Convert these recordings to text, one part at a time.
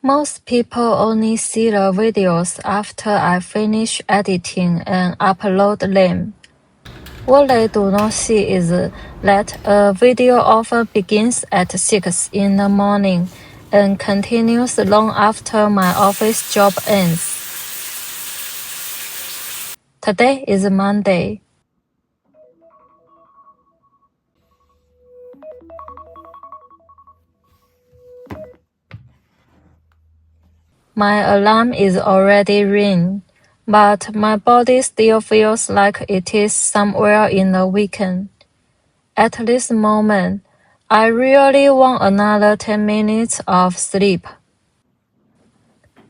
Most people only see the videos after I finish editing and upload them. What they do not see is that a video often begins at 6 in the morning and continues long after my office job ends. Today is Monday. My alarm is already ringing, but my body still feels like it is somewhere in the weekend. At this moment, I really want another 10 minutes of sleep.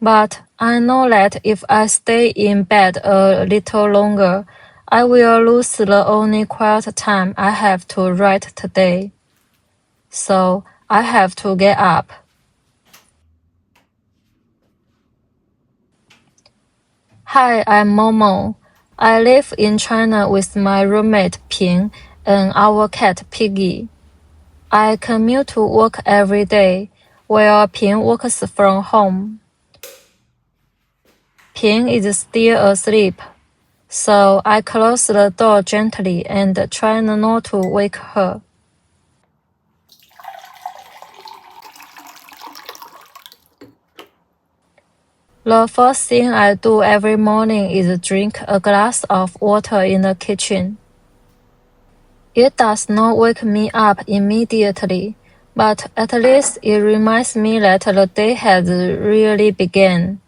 But I know that if I stay in bed a little longer, I will lose the only quiet time I have to write today. So I have to get up. Hi, I'm Momo. I live in China with my roommate Ping and our cat Piggy. I commute to work every day, while Ping works from home. Ping is still asleep, so I close the door gently and try not to wake her. The first thing I do every morning is drink a glass of water in the kitchen. It does not wake me up immediately, but at least it reminds me that the day has really begun.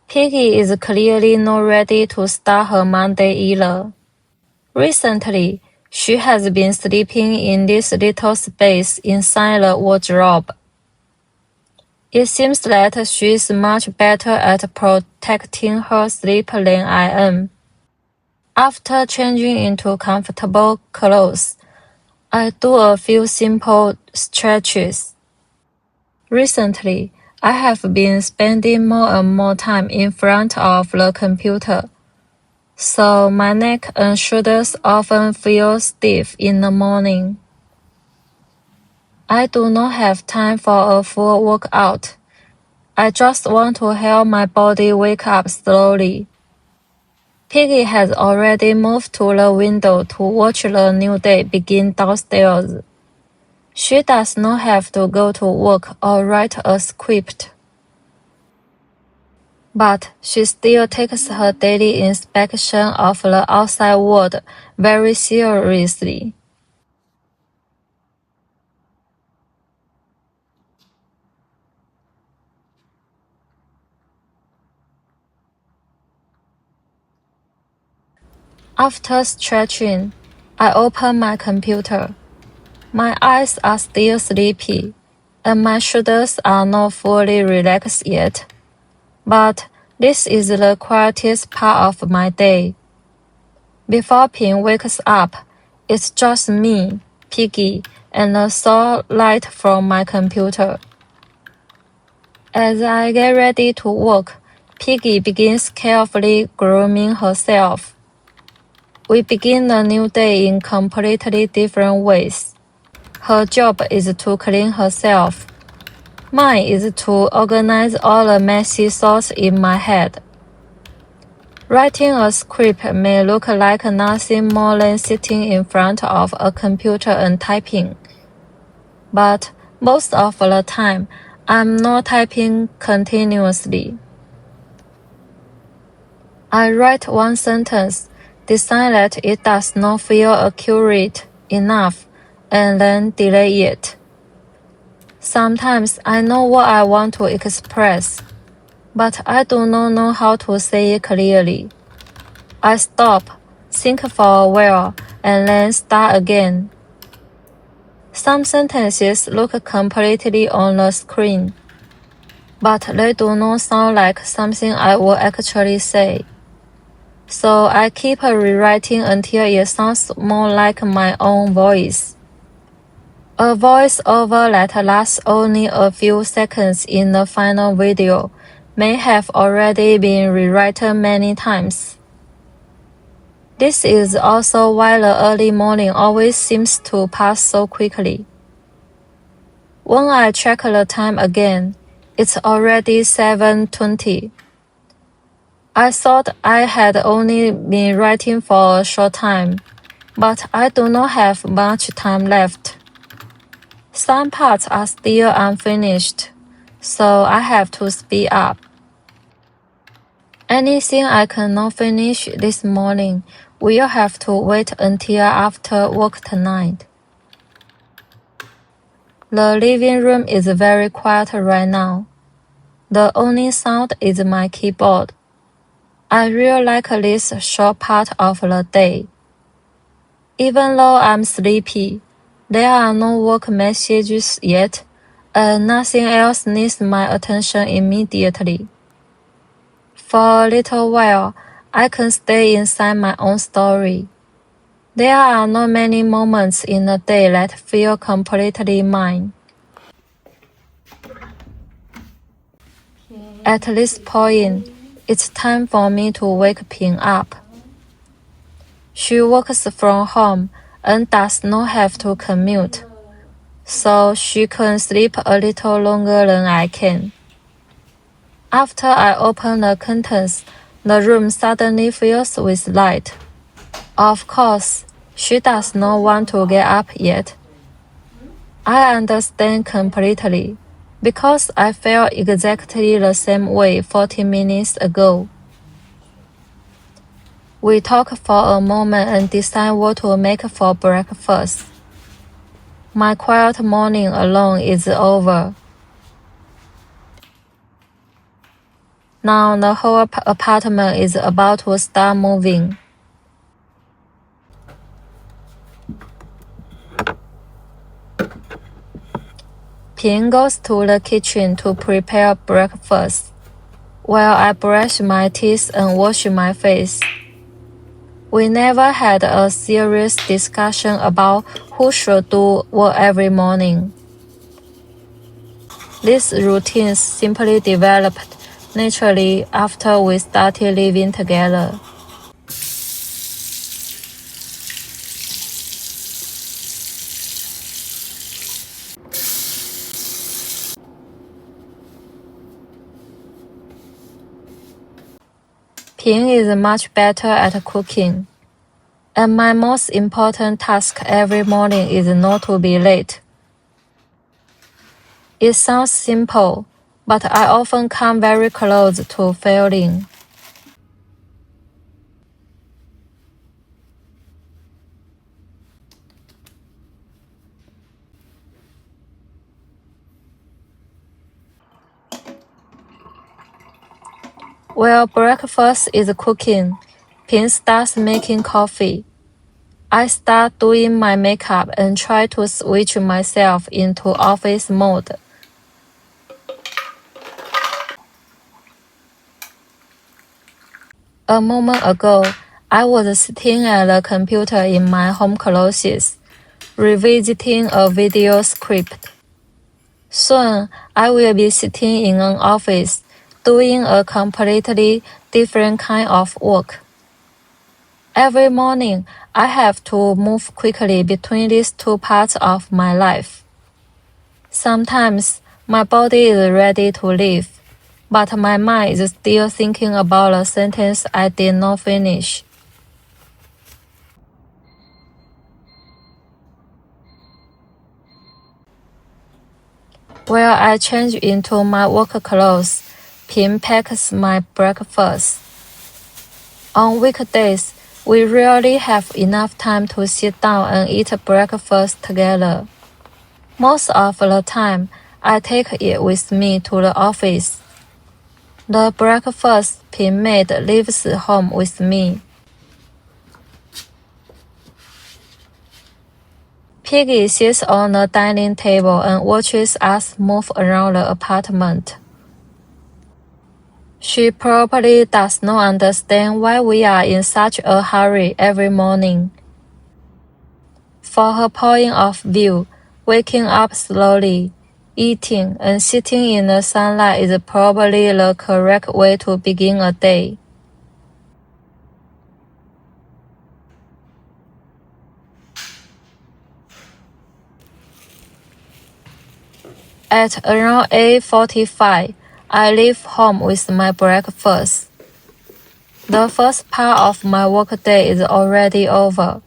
Piggy is clearly not ready to start her Monday either. Recently, she has been sleeping in this little space inside the wardrobe. It seems that she is much better at protecting her sleep than I am. After changing into comfortable clothes, I do a few simple stretches. Recently, I have been spending more and more time in front of the computer, so my neck and shoulders often feel stiff in the morning. I do not have time for a full workout. I just want to help my body wake up slowly. Piggy has already moved to the window to watch the new day begin downstairs. She does not have to go to work or write a script. But she still takes her daily inspection of the outside world very seriously. After stretching, I open my computer. My eyes are still sleepy, and my shoulders are not fully relaxed yet. But this is the quietest part of my day. Before Ping wakes up, it's just me, Piggy, and the soft light from my computer. As I get ready to work, Piggy begins carefully grooming herself. We begin the new day in completely different ways. Her job is to clean herself. Mine is to organize all the messy thoughts in my head. Writing a script may look like nothing more than sitting in front of a computer and typing. But most of the time, I'm not typing continuously. I write one sentence, decide that it does not feel accurate enough, and then delay it. Sometimes I know what I want to express, but I do not know how to say it clearly. I stop, think for a while, and then start again. Some sentences look completely on the screen, but they do not sound like something I would actually say. So I keep rewriting until it sounds more like my own voice. A voiceover that lasts only a few seconds in the final video may have already been rewritten many times. This is also why the early morning always seems to pass so quickly. When I check the time again, It's already 7:20. I thought I had only been writing for a short time, but I do not have much time left. Some parts are still unfinished, so I have to speed up. Anything I cannot finish this morning will have to wait until after work tonight. The living room is very quiet right now. The only sound is my keyboard. I really like this short part of the day. Even though I'm sleepy, there are no work messages yet, and nothing else needs my attention immediately. For a little while, I can stay inside my own story. There are not many moments in a day that feel completely mine. At this point, it's time for me to wake Ping up. She works from home and does not have to commute, so she can sleep a little longer than I can. After I open the curtains, the room suddenly fills with light. Of course, she does not want to get up yet. I understand completely, because I felt exactly the same way 40 minutes ago. We talk for a moment and decide what to make for breakfast. My quiet morning alone is over. Now the whole apartment is about to start moving. Ping goes to the kitchen to prepare breakfast, while I brush my teeth and wash my face. We never had a serious discussion about who should do what every morning. These routines simply developed naturally after we started living together. Ping is much better at cooking, and my most important task every morning is not to be late. It sounds simple, but I often come very close to failing. While breakfast is cooking, Ping starts making coffee. I start doing my makeup and try to switch myself into office mode. A moment ago, I was sitting at the computer in my home clothes, revisiting a video script. Soon, I will be sitting in an office, doing a completely different kind of work. Every morning, I have to move quickly between these two parts of my life. Sometimes, my body is ready to leave, but my mind is still thinking about a sentence I did not finish. While I change into my work clothes, Pim packs my breakfast. On weekdays, we rarely have enough time to sit down and eat breakfast together. Most of the time, I take it with me to the office. The breakfast Pim made leaves home with me. Piggy sits on the dining table and watches us move around the apartment. She probably does not understand why we are in such a hurry every morning. For her point of view, waking up slowly, eating, and sitting in the sunlight is probably the correct way to begin a day. At around 8:45, I leave home with my breakfast. The first part of my workday is already over,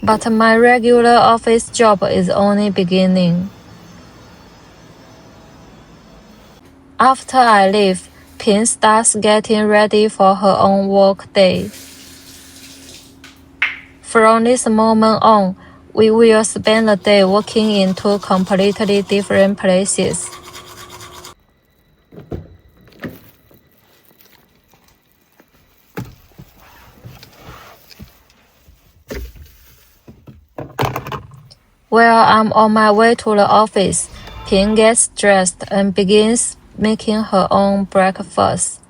but my regular office job is only beginning. After I leave, Pin starts getting ready for her own workday. From this moment on, we will spend the day working in two completely different places. While I'm on my way to the office, Pin gets dressed and begins making her own breakfast.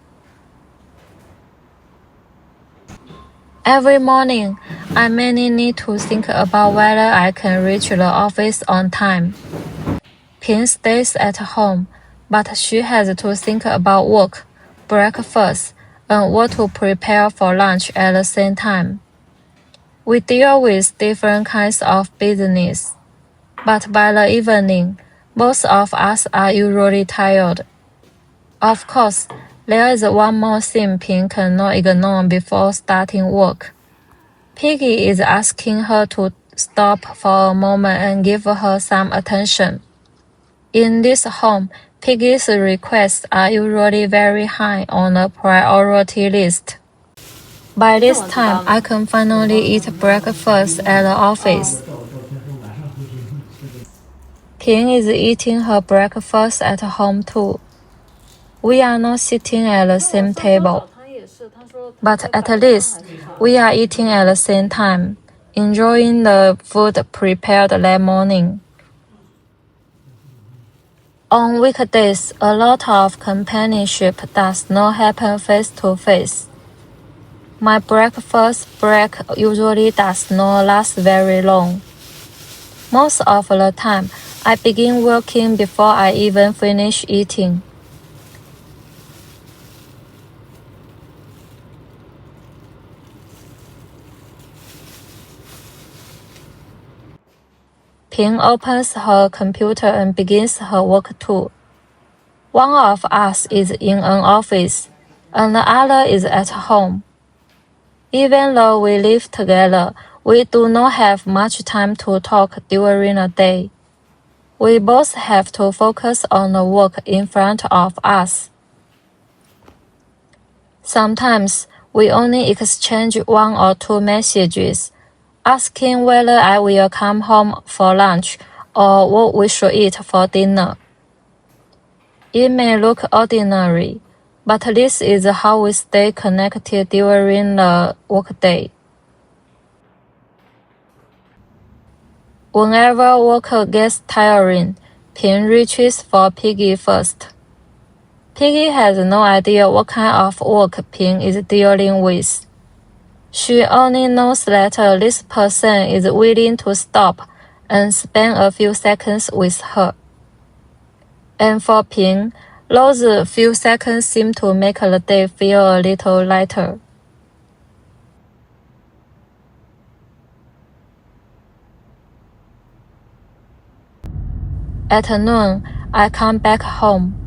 Every morning, I mainly need to think about whether I can reach the office on time. Pin stays at home, but she has to think about work, breakfast, and what to prepare for lunch at the same time. We deal with different kinds of business, but by the evening, most of us are usually tired. Of course, there is one more thing Pin cannot ignore before starting work. Piggy is asking her to stop for a moment and give her some attention. In this home, Piggy's requests are usually very high on the priority list. By this time, I can finally eat breakfast at the office. Ping is eating her breakfast at home too. We are not sitting at the same table, but at least we are eating at the same time, enjoying the food prepared that morning. On weekdays, a lot of companionship does not happen face to face. My breakfast break usually does not last very long. Most of the time, I begin working before I even finish eating. Ping opens her computer and begins her work too. One of us is in an office, and the other is at home. Even though we live together, we do not have much time to talk during the day. We both have to focus on the work in front of us. Sometimes we only exchange one or two messages, asking whether I will come home for lunch or what we should eat for dinner. It may look ordinary, but this is how we stay connected during the workday. Whenever work gets tiring, Pin reaches for Piggy first. Piggy has no idea what kind of work Pin is dealing with. She only knows that this person is willing to stop and spend a few seconds with her. And for Pin, those few seconds seem to make the day feel a little lighter. At noon, I come back home.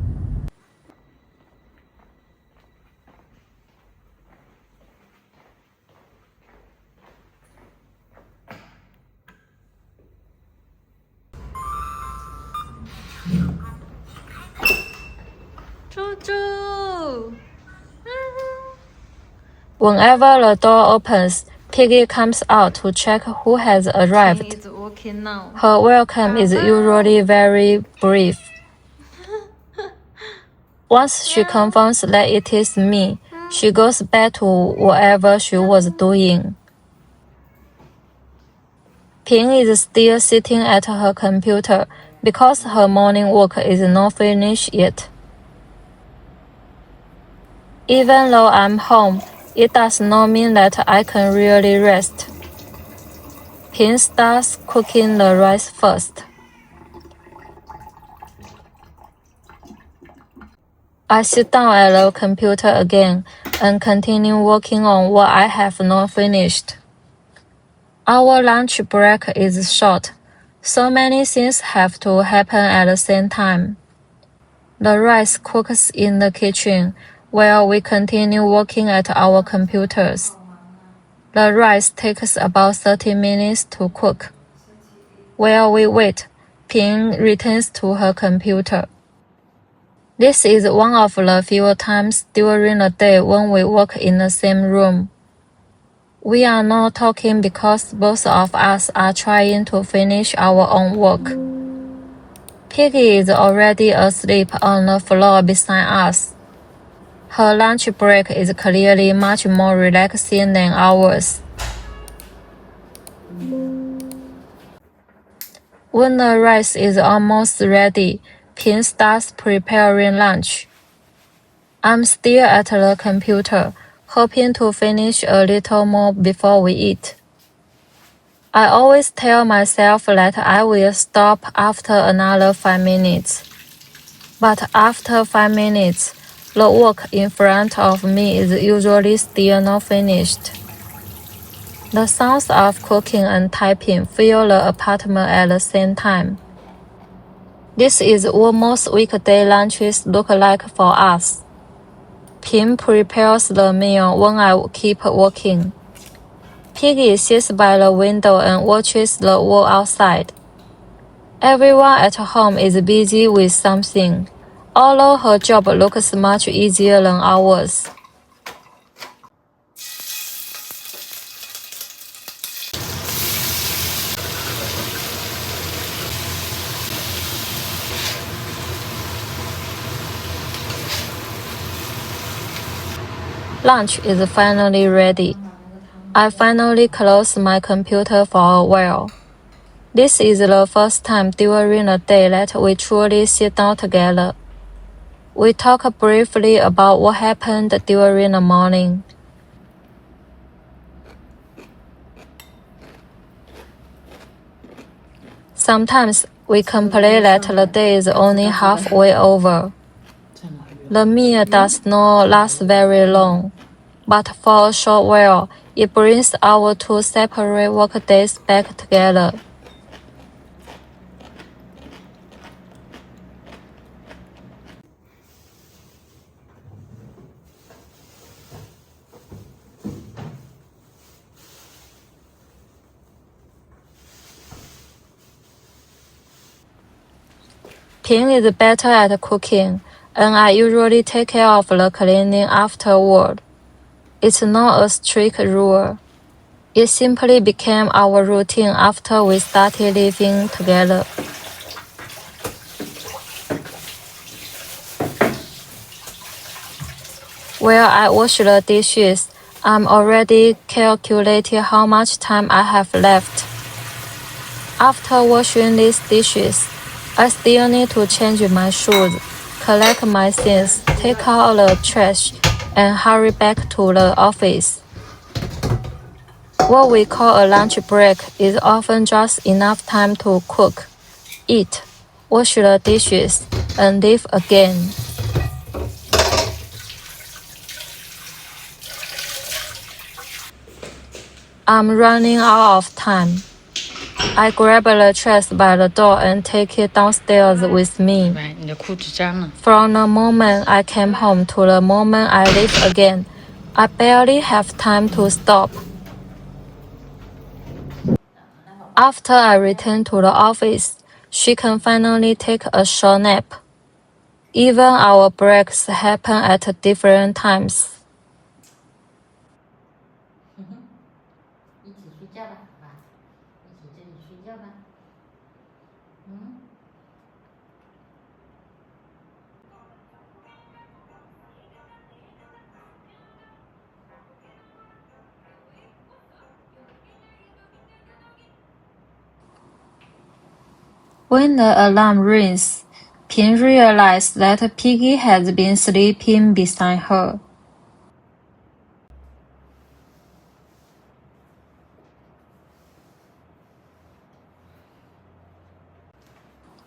Whenever the door opens, Piggy comes out to check who has arrived. Her welcome is usually very brief. Once she confirms that it is me, she goes back to whatever she was doing. Ping is still sitting at her computer because her morning work is not finished yet. Even though I'm home, it does not mean that I can really rest. Ping starts cooking the rice first. I sit down at the computer again and continue working on what I have not finished. Our lunch break is short, So many things have to happen at the same time. The rice cooks in the kitchen while we continue working at our computers. The rice takes about 30 minutes to cook. While we wait, Ping returns to her computer. This is one of the few times during the day when we work in the same room. We are not talking because both of us are trying to finish our own work. Piggy is already asleep on the floor beside us. Her lunch break is clearly much more relaxing than ours. When the rice is almost ready, Ping starts preparing lunch. I'm still at the computer, hoping to finish a little more before we eat. I always tell myself that I will stop after another 5 minutes. But after 5 minutes, the work in front of me is usually still not finished. The sounds of cooking and typing fill the apartment at the same time. This is what most weekday lunches look like for us. Pim prepares the meal when I keep working. Piggy sits by the window and watches the world outside. Everyone at home is busy with something, although her job looks much easier than ours. Lunch is finally ready. I finally close my computer for a while. This is the first time during the day that we truly sit down together. We talk briefly about what happened during the morning. Sometimes we complain that the day is only halfway over. The meal does not last very long, but for a short while, it brings our two separate workdays back together. Ping is better at cooking, and I usually take care of the cleaning afterward. It's not a strict rule. It simply became our routine after we started living together. While I wash the dishes, I'm already calculating how much time I have left. After washing these dishes, I still need to change my shoes, collect my things, take out the trash, and hurry back to the office. What we call a lunch break is often just enough time to cook, eat, wash the dishes, and leave again. I'm running out of time. I grab the trash by the door and take it downstairs with me. From the moment I came home to the moment I leave again, I barely have time to stop. After I return to the office, she can finally take a short nap. Even our breaks happen at different times. When the alarm rings, Pin realized that Piggy has been sleeping beside her.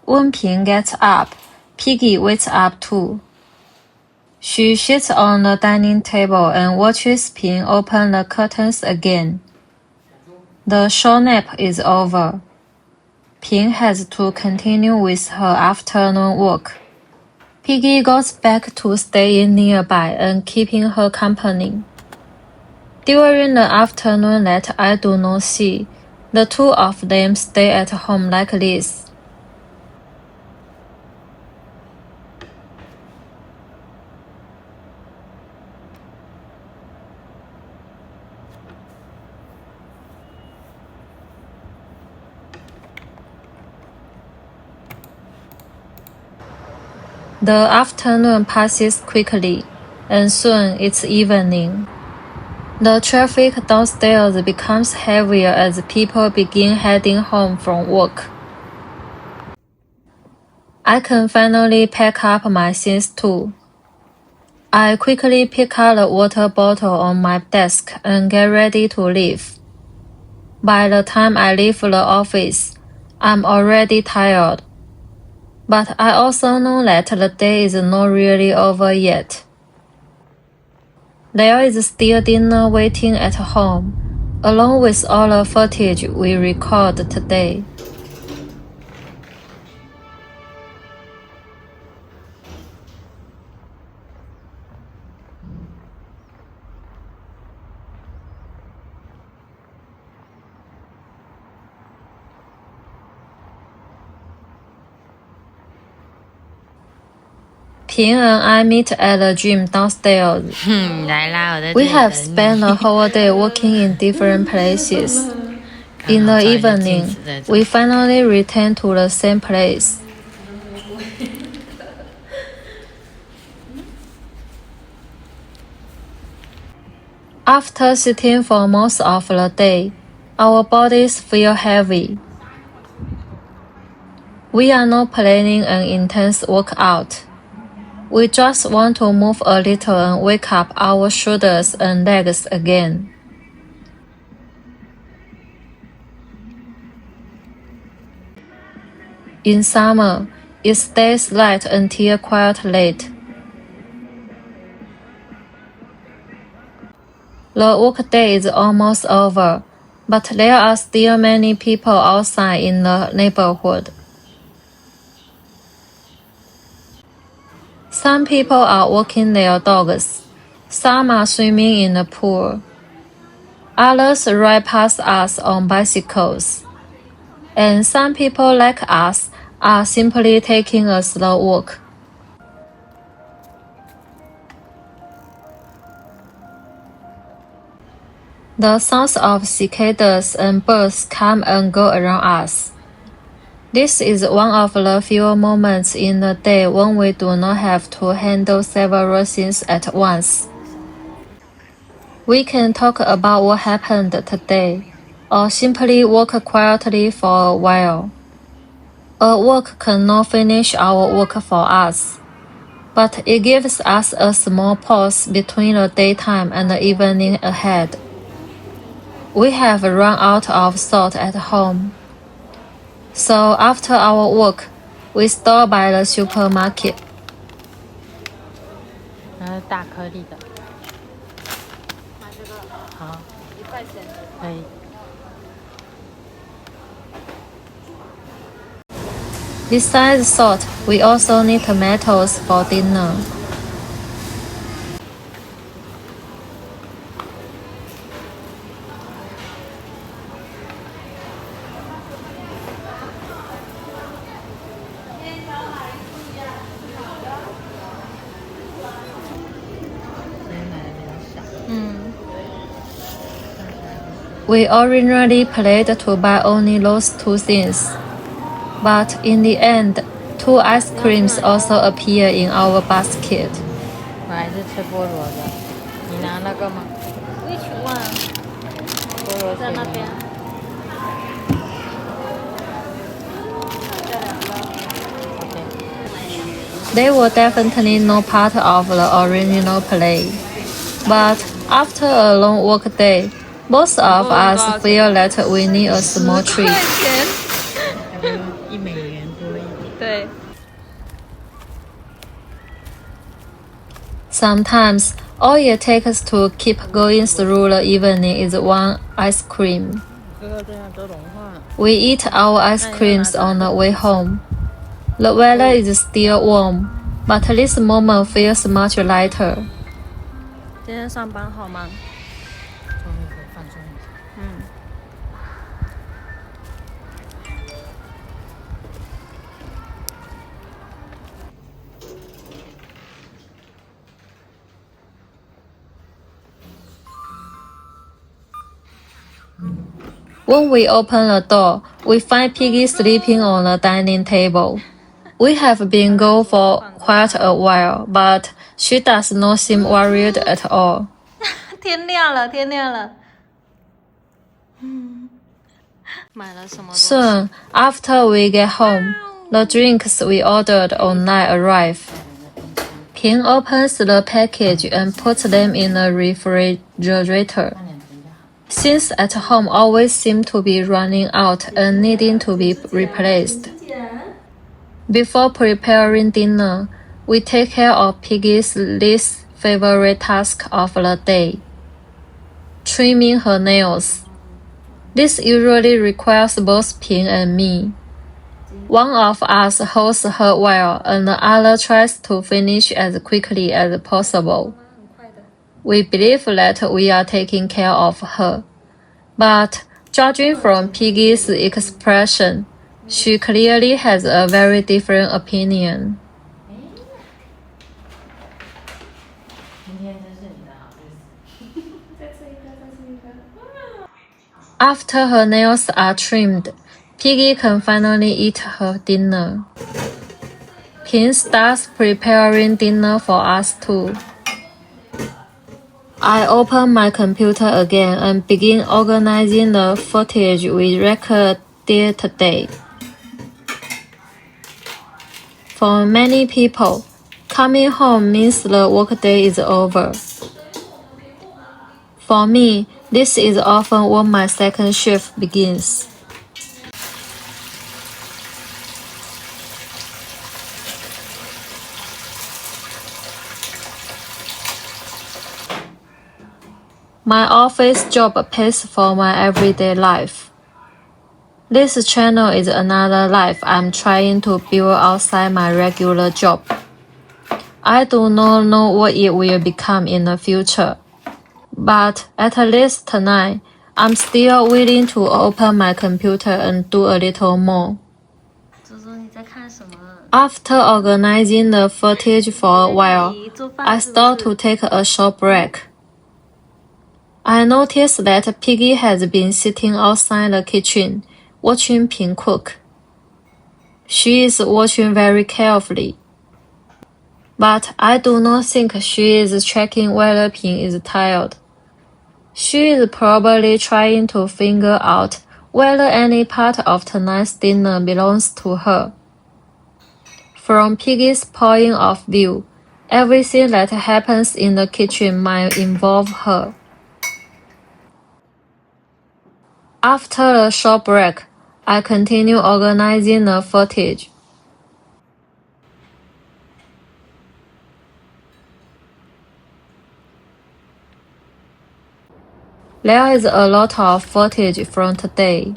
When Pin gets up, Piggy wakes up too. She sits on the dining table and watches Pin open the curtains again. The short nap is over. Ping has to continue with her afternoon work. Piggy goes back to staying nearby and keeping her company. During the afternoon that I do not see, the two of them stay at home like this. The afternoon passes quickly, and soon it's evening. The traffic downstairs becomes heavier as people begin heading home from work. I can finally pack up my things too. I quickly pick up the water bottle on my desk and get ready to leave. By the time I leave the office, I'm already tired. But I also know that the day is not really over yet. There is still dinner waiting at home, along with all the footage we record today. Ping and I meet at the gym downstairs. We have spent the whole day working in different places. In the evening, we finally return to the same place. After sitting for most of the day, our bodies feel heavy. We are not planning an intense workout. We just want to move a little and wake up our shoulders and legs again. In summer, it stays light until quite late. The workday is almost over, but there are still many people outside in the neighborhood. Some people are walking their dogs. Some are swimming in the pool. Others ride past us on bicycles. And some people like us are simply taking a slow walk. The sounds of cicadas and birds come and go around us. This is one of the few moments in the day when we do not have to handle several things at once. We can talk about what happened today, or simply walk quietly for a while. A walk cannot finish our work for us, but it gives us a small pause between the daytime and the evening ahead. We have run out of salt at home. So after our work, we stop by the supermarket. 大颗粒的。买这个。好。1块钱。可以。Besides salt, we also need tomatoes for dinner. We originally planned to buy only those two things, but in the end, 2 ice creams also appear in our basket. 我还是吃菠萝的，你拿那个吗 Which one? 菠萝在那边。They were definitely not part of the original play, but after a long work day, most of us feel that we need a small treat. 1美元多一点。对。Sometimes, all it takes to keep going through the evening is one ice cream. We eat our ice creams on the way home. The weather is still warm, but this moment feels much lighter. 今天上班好吗？终于可以放松一下。When we open the door, we find Piggy sleeping on the dining table. We have been gone for quite a while, but she does not seem worried at all. 天亮了，天亮了。买了什么东西？ Soon, after we get home, the drinks we ordered all night arrive. Ping opens the package and puts them in the refrigerator. Things at home always seem to be running out and needing to be replaced. Before preparing dinner, we take care of Piggy's least favorite task of the day, trimming her nails. This usually requires both Ping and me. One of us holds her while and the other tries to finish as quickly as possible. We believe that we are taking care of her. But judging from Piggy's expression, she clearly has a very different opinion. After her nails are trimmed, Piggy can finally eat her dinner. Ping starts preparing dinner for us too. I open my computer again and begin organizing the footage we recorded today. For many people, coming home means the workday is over. For me, this is often when my second shift begins. My office job pays for my everyday life. This channel is another life I'm trying to build outside my regular job. I do not know what it will become in the future, but at least tonight, I'm still willing to open my computer and do a little more. After organizing the footage for a while, I start to take a short break. I noticed that Piggy has been sitting outside the kitchen, watching Ping cook. She is watching very carefully. But I do not think she is checking whether Ping is tired. She is probably trying to figure out whether any part of tonight's dinner belongs to her. From Piggy's point of view, everything that happens in the kitchen might involve her. After a short break, I continue organizing the footage. There is a lot of footage from today.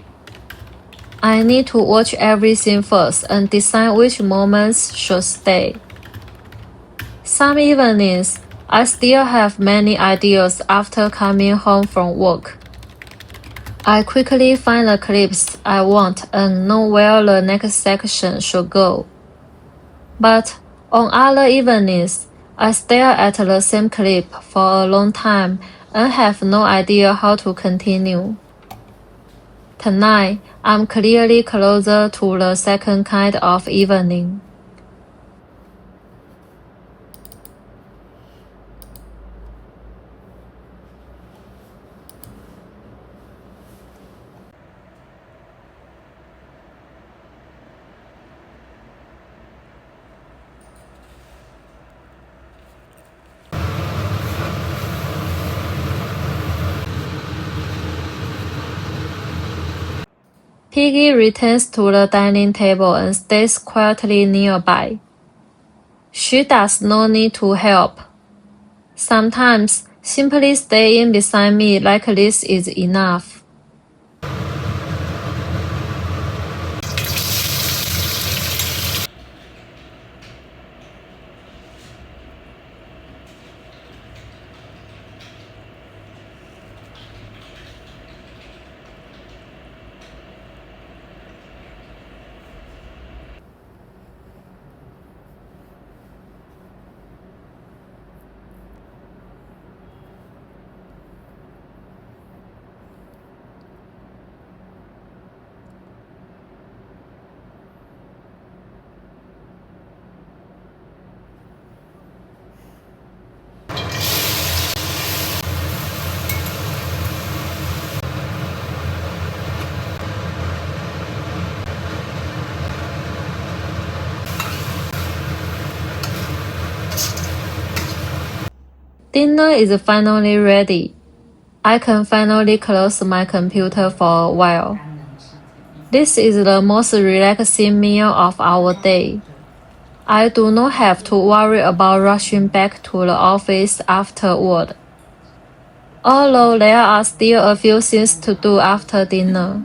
I need to watch everything first and decide which moments should stay. Some evenings, I still have many ideas after coming home from work. I quickly find the clips I want and know where the next section should go. But on other evenings, I stare at the same clip for a long time and have no idea how to continue. Tonight, I'm clearly closer to the second kind of evening. Piggy returns to the dining table and stays quietly nearby. She does not need to help. Sometimes, simply staying beside me like this is enough. Dinner is finally ready. I can finally close my computer for a while. This is the most relaxing meal of our day. I do not have to worry about rushing back to the office afterward. Although there are still a few things to do after dinner.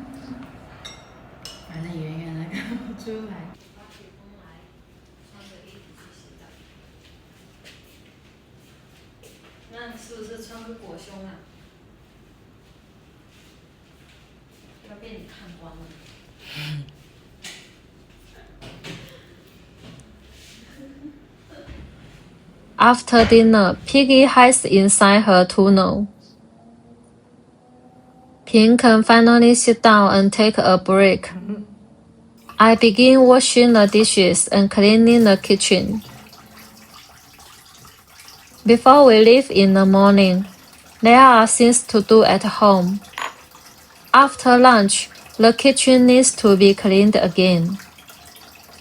After dinner, Piggy hides inside her tunnel. Ping can finally sit down and take a break. I begin washing the dishes and cleaning the kitchen. Before we leave in the morning, there are things to do at home. After lunch, the kitchen needs to be cleaned again.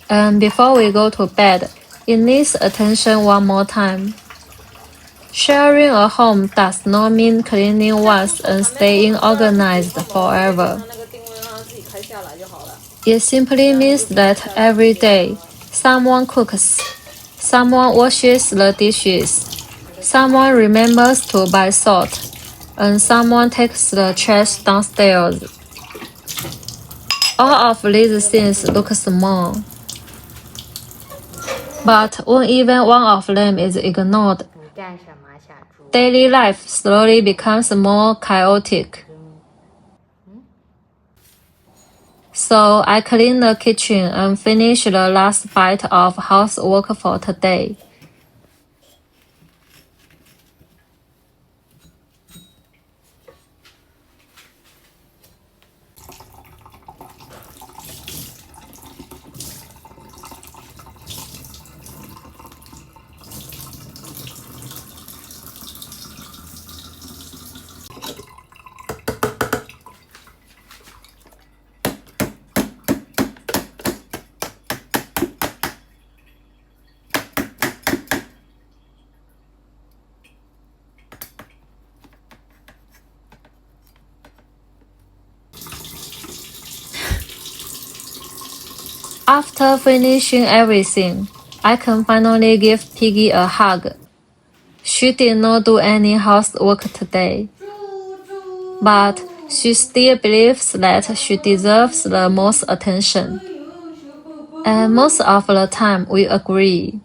And before we go to bed, it needs attention one more time. Sharing a home does not mean cleaning once and staying organized forever. It simply means that every day, someone cooks, someone washes the dishes, someone remembers to buy salt, and someone takes the trash downstairs. All of these things look small. But when even one of them is ignored, daily life slowly becomes more chaotic. So I clean the kitchen and finish the last bite of housework for today. After finishing everything, I can finally give Piggy a hug. She did not do any housework today, but she still believes that she deserves the most attention. And most of the time we agree.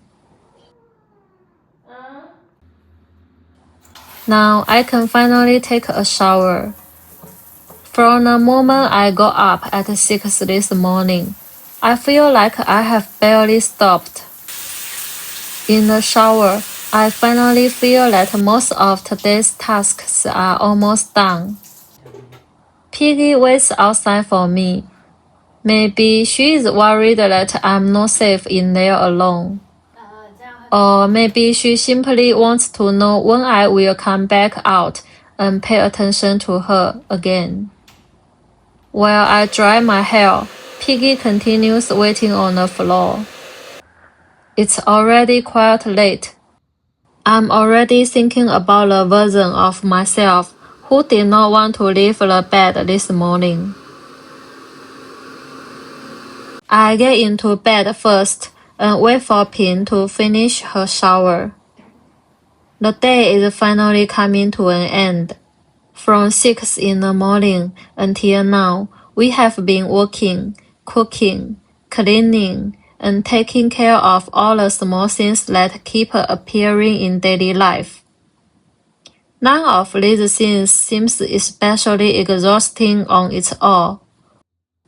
Now I can finally take a shower. From the moment I got up at 6 this morning, I feel like I have barely stopped. In the shower, I finally feel that most of today's tasks are almost done. Piggy waits outside for me. Maybe she is worried that I'm not safe in there alone. Or maybe she simply wants to know when I will come back out and pay attention to her again. While I dry my hair, Piggy continues waiting on the floor. It's already quite late. I'm already thinking about the version of myself who did not want to leave the bed this morning. I get into bed first and wait for Pin to finish her shower. The day is finally coming to an end. From 6 in the morning until now, we have been working, cooking, cleaning, and taking care of all the small things that keep appearing in daily life. None of these things seems especially exhausting on its own.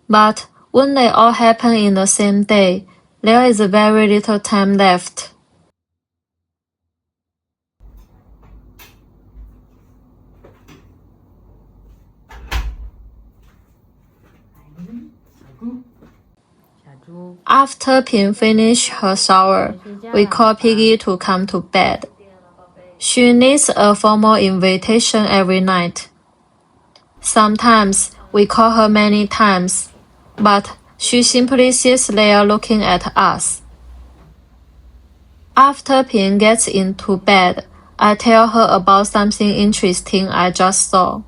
But when they all happen in the same day, there is very little time left. After Pin finished her shower, we call Piggy to come to bed. She needs a formal invitation every night. Sometimes we call her many times, but she simply sits there looking at us. After Pin gets into bed, I tell her about something interesting I just saw.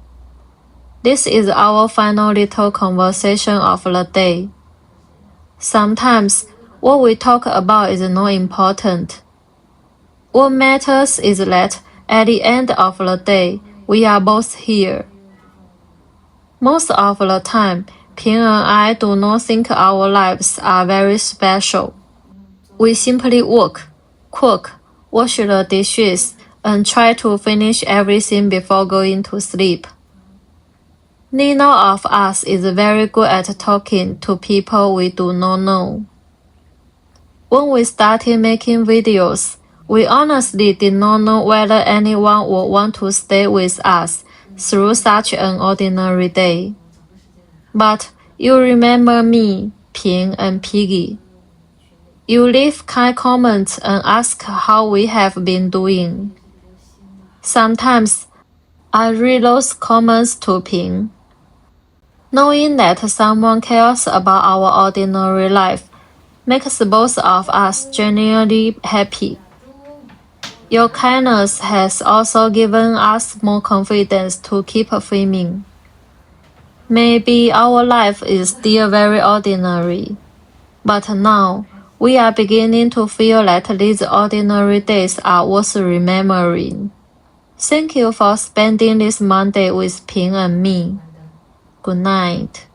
This is our final little conversation of the day. Sometimes, what we talk about is not important. What matters is that at the end of the day, we are both here. Most of the time, Ping and I do not think our lives are very special. We simply work, cook, wash the dishes, and try to finish everything before going to sleep. Neither of us is very good at talking to people we do not know. When we started making videos, we honestly did not know whether anyone would want to stay with us through such an ordinary day. But you remember me, Ping and Piggy. You leave kind comments and ask how we have been doing. Sometimes I read those comments to Ping. Knowing that someone cares about our ordinary life makes both of us genuinely happy. Your kindness has also given us more confidence to keep filming. Maybe our life is still very ordinary, but now we are beginning to feel that these ordinary days are worth remembering. Thank you for spending this Monday with Ping and me. Good night.